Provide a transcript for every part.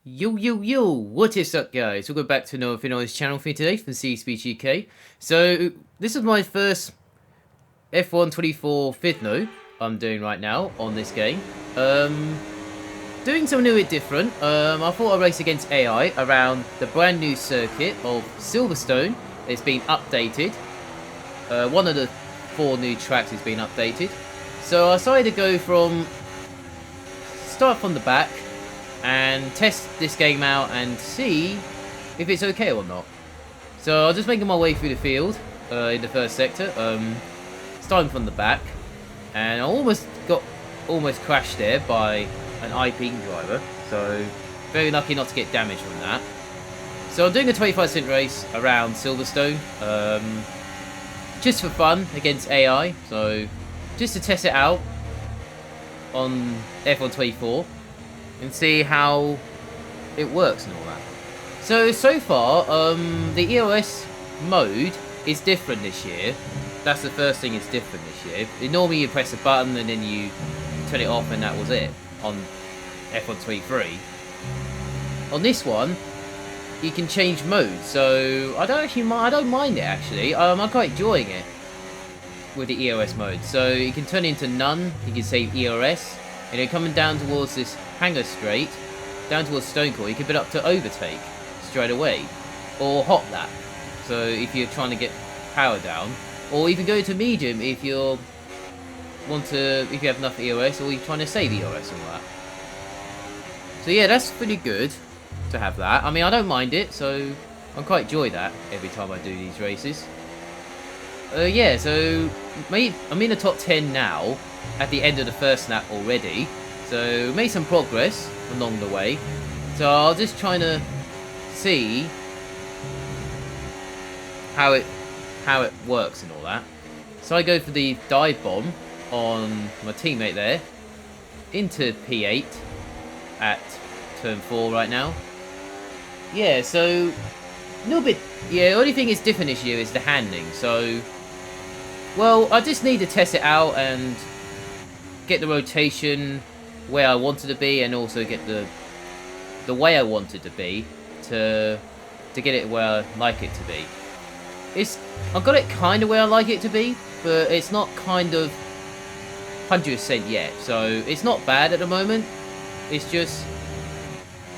Yo, what is up guys? Welcome back to another video on this channel for me today from CcSpeedUk. So, this is my first F1 24 Fidno I'm doing right now on this game. Doing something a bit different. I thought I'd race against AI around the brand new circuit of Silverstone. It's been updated. One of the 4 new tracks has been updated. So I decided to go start from the back and test this game out and see if it's okay or not. So I'm just making my way through the field in the first sector, starting from the back, and I almost crashed there by an IP driver, so very lucky not to get damaged from that. So I'm doing a 25-cent race around Silverstone, just for fun against AI, so just to test it out on F1 24 and see how it works and all that. So far, the EOS mode is different this year. That's the first thing it's different this year. Normally you press a button and then you turn it off and that was it on F1 23. On this one, you can change modes, so I don't mind it actually. I'm quite enjoying it with the EOS mode. So you can turn it into none, you can save EOS, and then coming down towards this hanger straight, down towards Stone Court, you can put up to overtake straight away, or hot lap. So if you're trying to get power down, or even go to medium if you if you have enough EOS, or you're trying to save EOS and all that. So yeah, that's pretty good to have that. I mean, I don't mind it, so I quite enjoy that every time I do these races. Yeah, so I'm in the top 10 now at the end of the first lap already. So made some progress along the way. So I'll just trying to see how it works and all that. So I go for the dive bomb on my teammate there into P8 at turn 4 right now. Yeah, so a little bit. Yeah, the only thing is different this year is the handling. So, well, I just need to test it out and get the rotation where I wanted to be, and also get the way I wanted to be to get it where I like it to be. I've got it kind of where I like it to be, but it's not kind of 100% yet. So it's not bad at the moment. It's just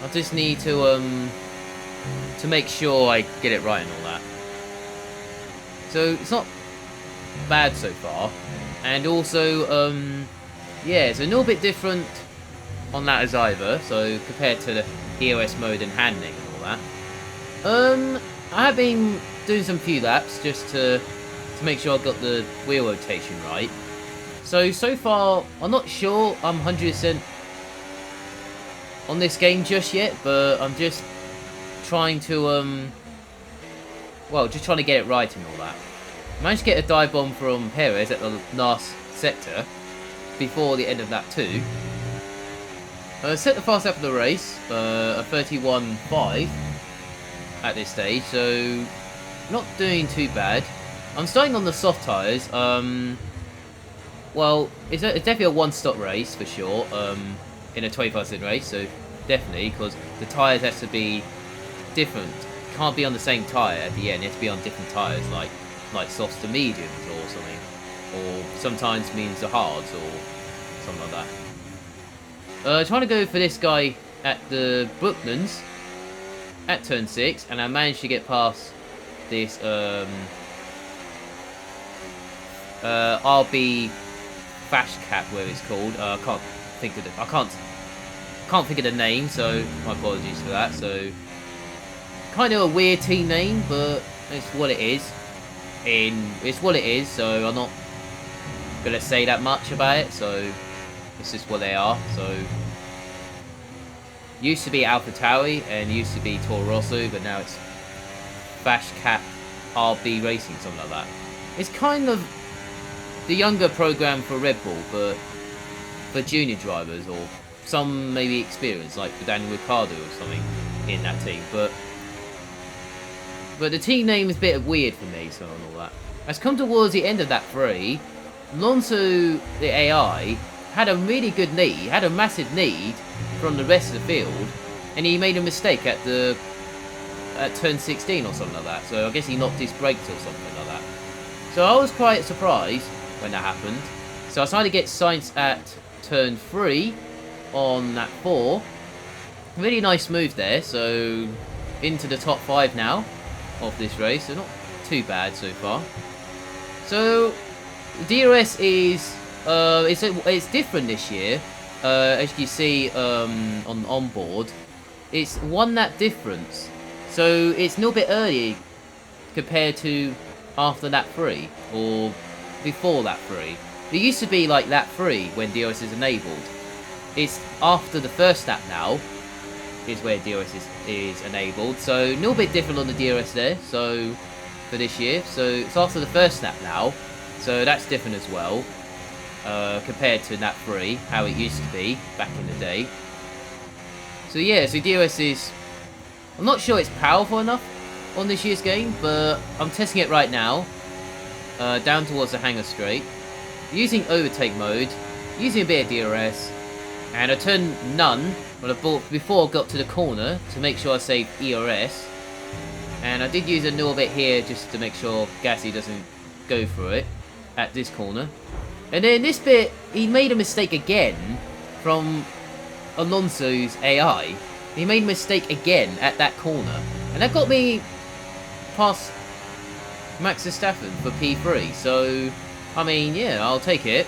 I just need to make sure I get it right and all that. So it's not bad so far, and also yeah, it's a little bit different on that as either. So compared to the EOS mode and handling and all that. I have been doing some few laps just to make sure I got the wheel rotation right. So far I'm not sure I'm 100% on this game just yet, but I'm just trying to well, just trying to get it right and all that. I managed to get a dive bomb from Perez at the last sector before the end of lap 2. Set the fast lap of the race, a 31.5 at this stage, so not doing too bad. I'm starting on the soft tyres. Well, it's definitely a one-stop race for sure, in a 25-cent race, so definitely, because the tyres has to be different. Can't be on the same tyre at the end, it has to be on different tyres, like softs to mediums or something, or sometimes means the hards or something like that. Trying to go for this guy at the Brooklands at turn 6, and I managed to get past this RB Fash Cap, where it's called. I can't think of the name, so my apologies for that. So kind of a weird team name, but it's what it is. It's what it is, so I'm not gonna say that much about it. So it's just what they are. So used to be AlphaTauri and used to be Toro Rosso, but now it's Fash Cap RB Racing, something like that. It's kind of the younger program for Red Bull, but for junior drivers, or some maybe experienced, like for Daniel Ricciardo or something in that team. But the team name is a bit weird for me, so and all that. As come towards the end of that 3, Alonso, the AI, had a really good lead, had a massive lead from the rest of the field, and he made a mistake at turn 16 or something like that. So I guess he knocked his brakes or something like that. So I was quite surprised when that happened. So I decided to get science at turn 3 on that 4. Really nice move there. So into the top 5 now of this race. So not too bad so far. So DRS is it's different this year. As you see on onboard, it's 1 lap difference. So it's a little bit early compared to after lap 3 or before lap 3. It used to be like lap 3 when DRS is enabled. It's after the first lap now is where DRS is enabled. So a little bit different on the DRS there. So for this year, so it's after the first lap now. So that's different as well compared to lap 3, how it used to be back in the day. So yeah, so DRS is, I'm not sure it's powerful enough on this year's game, but I'm testing it right now. Down towards the hangar straight, using overtake mode, using a bit of DRS, and I turned none when I before I got to the corner to make sure I saved ERS. And I did use a little bit here just to make sure Gassy doesn't go for it at this corner. And then this bit, he made a mistake again from Alonso's AI. He made a mistake again at that corner. And that got me past Max Verstappen for P3. So, I mean, yeah, I'll take it.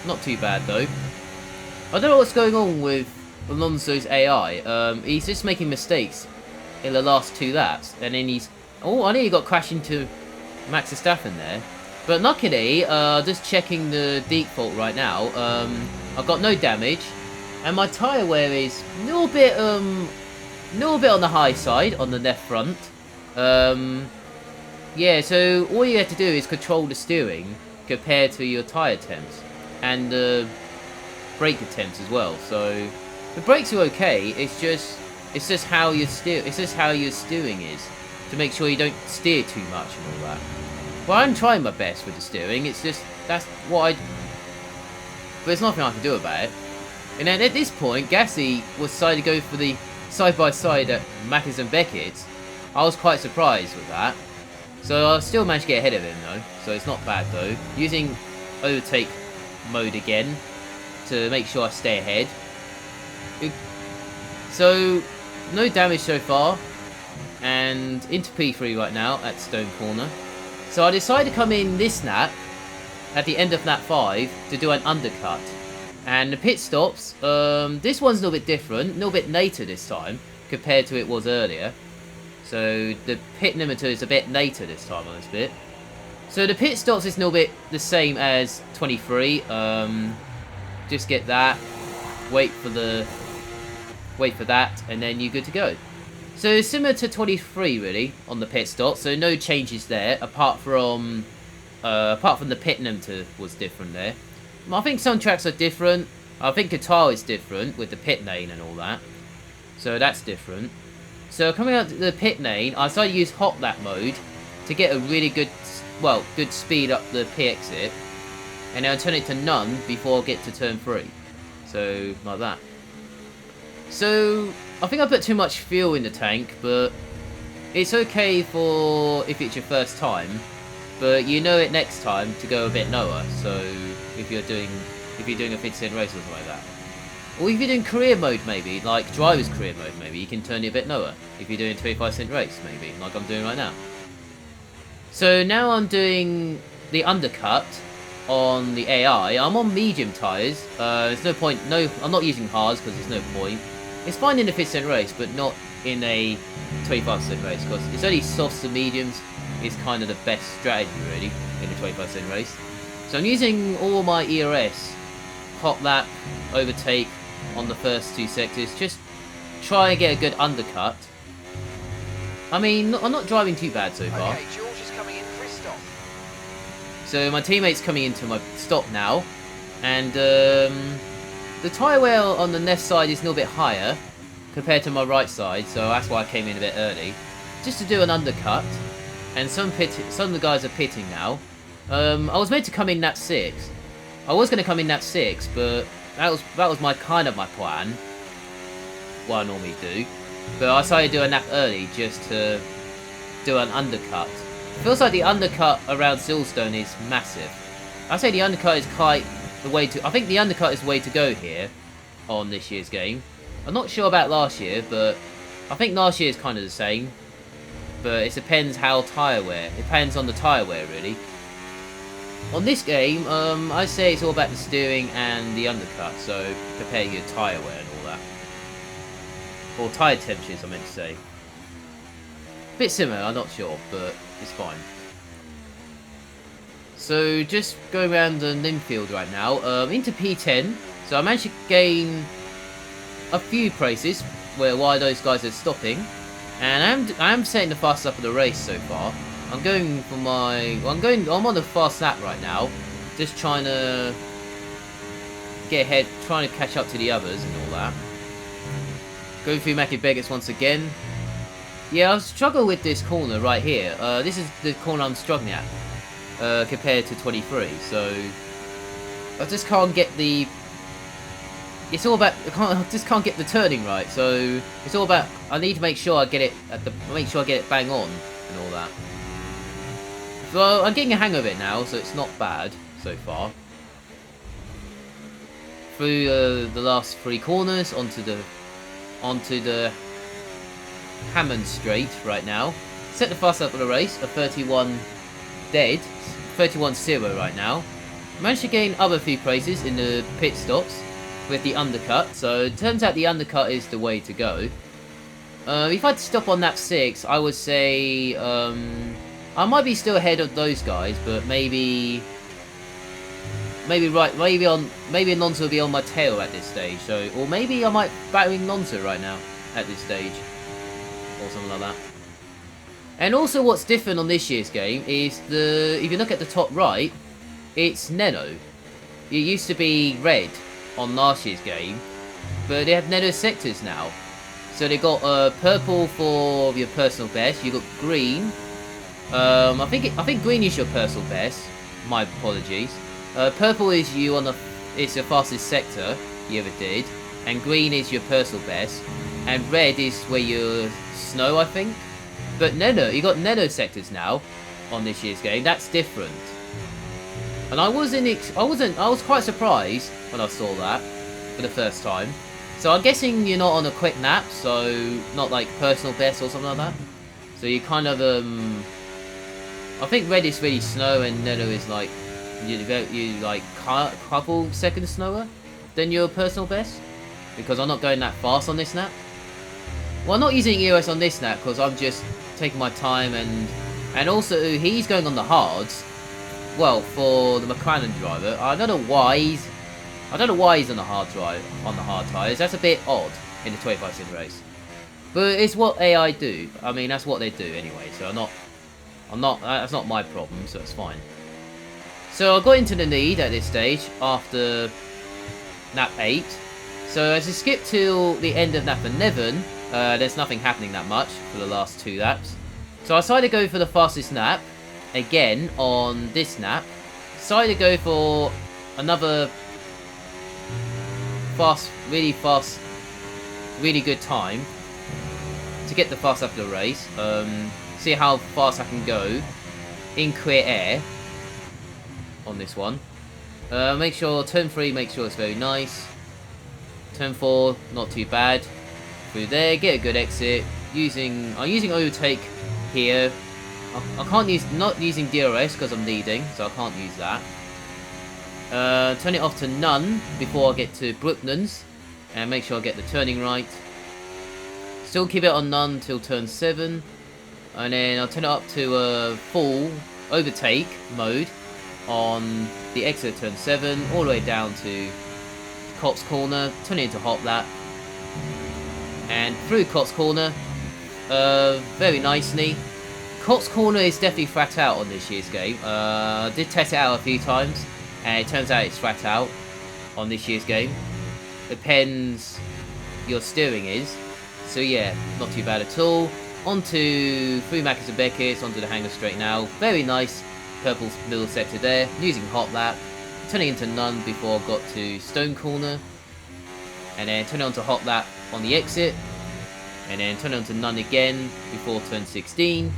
Not too bad, though. I don't know what's going on with Alonso's AI. He's just making mistakes in the last 2 laps. And then he's... Oh, I nearly got crashed into Max Verstappen there. But luckily, just checking the default right now, I've got no damage. And my tyre wear is a little bit on the high side, on the left front. Yeah, so all you have to do is control the steering compared to your tyre temps. And the brake attempts as well. So the brakes are okay. It's just how your steering is to make sure you don't steer too much and all that. Well, I'm trying my best with the steering. It's just that's what I. But there's nothing I can do about it. And then at this point, Gassy was decided to go for the side by side at Mackers and Beckett's. I was quite surprised with that. So I still managed to get ahead of him though. So it's not bad though. Using overtake mode again to make sure I stay ahead. So no damage so far, and into P3 right now at Stone Corner. So I decided to come in this lap at the end of lap 5 to do an undercut. And the pit stops, this one's a little bit different, a little bit later this time compared to it was earlier. So the pit limiter is a bit later this time on this bit. So the pit stops is a little bit the same as 23. Just get that, wait for that, and then you're good to go. So similar to 23 really on the pit stop. So no changes there apart from the pit limiter was different there. I think some tracks are different. I think Qatar is different with the pit lane and all that. So that's different. So coming out to the pit lane, I decided to use hot lap mode to get a really good speed up the P exit. And then I turn it to none before I get to turn 3. So, like that. So, I think I put too much fuel in the tank, but it's okay for if it's your first time. But you know it next time to go a bit lower. So, if you're doing a 50-cent race or something like that. Or if you're doing career mode maybe, like driver's career mode maybe, you can turn it a bit lower. If you're doing a 25-cent race maybe, like I'm doing right now. So now I'm doing the undercut on the AI. I'm on medium tyres. There's no point, I'm not using hards because there's no point. It's fine in a 50-cent race, but not in a 25-cent race, because it's only softs and mediums is kind of the best strategy really in a 25-cent race. So I'm using all my ERS, hot lap, overtake on the first 2 sectors, just try and get a good undercut. I mean, I'm not driving too bad so far. Okay, George is coming in for his stop. So my teammate's coming into my stop now, and the tyre wear on the left side is a little bit higher compared to my right side, so that's why I came in a bit early, just to do an undercut. And some of the guys are pitting now. I was meant to come in lap 6. I was going to come in lap 6, but that was my plan. what I normally do. But I decided to do a lap early just to do an undercut. Feels like the undercut around Silverstone is massive. I say the undercut is quite the way to... I think the undercut is the way to go here on this year's game. I'm not sure about last year, but I think last year is kind of the same. But it depends how tyre wear. It depends on the tyre wear, really. On this game, I say it's all about the steering and the undercut, so prepare your tyre wear and all that. Or tyre temperatures, I meant to say. Bit similar, I'm not sure, but it's fine. So, just going around the Linfield right now, into P10. So I managed to gain a few places while those guys are stopping. And I am setting the fastest up of the race so far. I'm going for my... I'm on the fast lap right now. Just trying to get ahead, trying to catch up to the others and all that. Going through Mackie Beggars once again. Yeah, I struggle with this corner right here. This is the corner I'm struggling at. Compared to 23. So, I just can't get the... It's all about... I just can't get the turning right. So, it's all about... I need to make sure I get it at the... Make sure I get it bang on and all that. So I'm getting a hang of it now, so it's not bad so far. Through the last 3 corners onto the Hammond Straight right now. Set the fast up of the race, a 31 dead, 31-0 right now. Managed to gain other few places in the pit stops with the undercut, so it turns out the undercut is the way to go. If I'd stop on lap 6, I would say I might be still ahead of those guys, but maybe Alonso will be on my tail at this stage. So, or maybe I might battering Alonso right now at this stage, or something like that. And also, what's different on this year's game is if you look at the top right, it's Neno. It used to be red on last year's game, but they have Neno sectors now. So they got purple for your personal best. You got green. I think green is your personal best. My apologies. Purple is it's your fastest sector you ever did, and green is your personal best, and red is where you're snow, I think. But Neno, you got Neno sectors now on this year's game. That's different. And I was quite surprised when I saw that for the first time. So I'm guessing you're not on a quick nap, so not like personal best or something like that. So you kind of I think red is really snow, and Neno is like you like couple seconds slower than your personal best, because I'm not going that fast on this nap. Well, I'm not using EOS on this nap because I'm just taking my time, and also he's going on the hards. Well, for the McLaren driver, I don't know why he's on the hard tyres. That's a bit odd in the 25 sim race. But it's what AI do. I mean, that's what they do anyway. So that's not my problem. So it's fine. So I got into the lead at this stage after lap 8. So as I skip till the end of lap 11, there's nothing happening that much for the last 2 laps. So I decided to go for the fastest lap again on this lap. Decided to go for another really good time to get the fast up the race. See how fast I can go in clear air on this one. Make sure turn 3, make sure it's very nice. Turn 4, not too bad. Through there, get a good exit. I'm using overtake here. I can't not using DRS because I'm leading, so I can't use that. Turn it off to none before I get to Brooklands, and make sure I get the turning right. Still keep it on none till turn 7, and then I'll turn it up to full overtake mode on the exit turn 7, all the way down to Cops Corner, turn it into hot lap, and through Cops Corner very nicely. Cops Corner is definitely flat out on this year's game. I did test it out a few times, and it turns out it's flat out on this year's game. Depends your steering is. So yeah, not too bad at all. Onto through Macca's and Beckett's, onto the Hangar Straight now. Very nice purple middle sector there. Using hot lap, turning into none before I got to Stone Corner, and then turning on to hot lap on the exit, and then turn it on to none again before turn 16,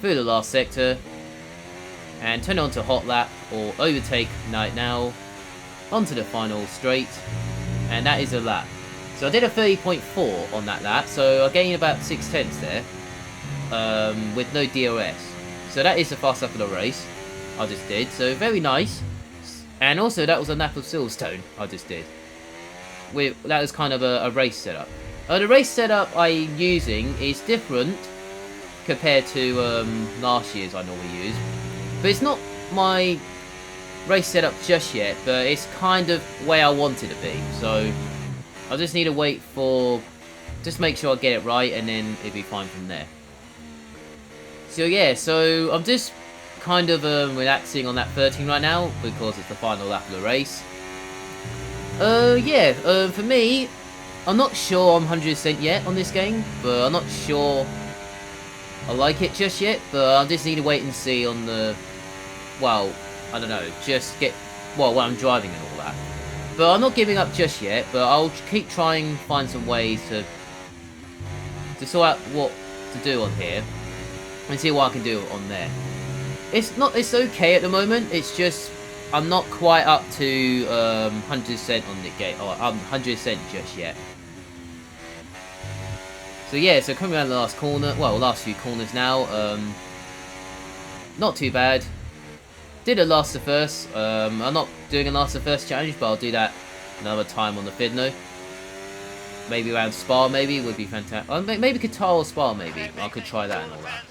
through the last sector, and turn it on to hot lap or overtake now, onto the final straight, and that is a lap. So I did a 30.4 on that lap, so I gained about 6/10 there, with no DRS. So that is the fast lap of the race I just did, so very nice. And also that was a lap of Silverstone I just did. That was kind of a race setup. The race setup I'm using is different compared to last year's I normally use. But it's not my race setup just yet, but it's kind of where I want it to be. So I just need to wait for, just make sure I get it right, and then it'll be fine from there. So yeah, so I'm just kind of relaxing on that 13 right now, because it's the final lap of the race. For me, I'm not sure I'm 100% yet on this game, but I'm not sure I like it just yet, but I just need to wait and see on the, well, I don't know, when I'm driving and all that. But I'm not giving up just yet, but I'll keep trying to find some ways to sort out what to do on here, and see what I can do on there. It's okay at the moment, it's just, I'm not quite up to 100% on the game, or 100% just yet. So yeah, so coming around the last corner, well, last few corners now, not too bad. Did a last to first. I'm not doing a last to first challenge, but I'll do that another time on the Fidno. Maybe around Spa, maybe, would be fantastic. Maybe Qatar or Spa, maybe. I could try that and all that.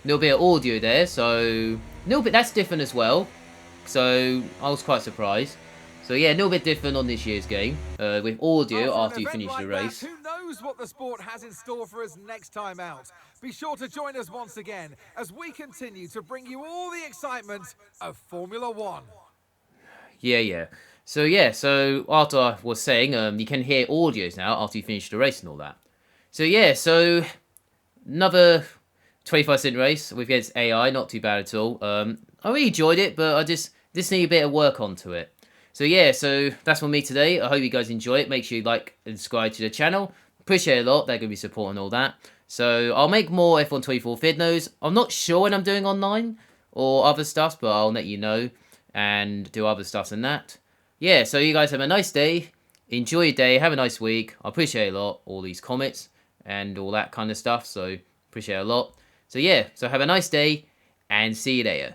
Little bit of audio there, so little bit that's different as well. So I was quite surprised. So yeah, a little bit different on this year's game with audio after you finish the race. Who knows what the sport has in store for us next time out? Be sure to join us once again as we continue to bring you all the excitement of Formula One. Yeah. So yeah, so after I was saying, you can hear audios now after you finish the race and all that. So yeah, so another 25-cent race with against AI, not too bad at all. I really enjoyed it, but I just need a bit of work onto it. So yeah, so that's for me today. I hope you guys enjoy it. Make sure you like and subscribe to the channel. Appreciate it a lot. They're going to be supporting all that. So I'll make more F124 Fidnos. I'm not sure when I'm doing online or other stuff, but I'll let you know and do other stuff than that. Yeah, so you guys have a nice day. Enjoy your day. Have a nice week. I appreciate a lot, all these comments and all that kind of stuff. So appreciate it a lot. So yeah, so have a nice day and see you later.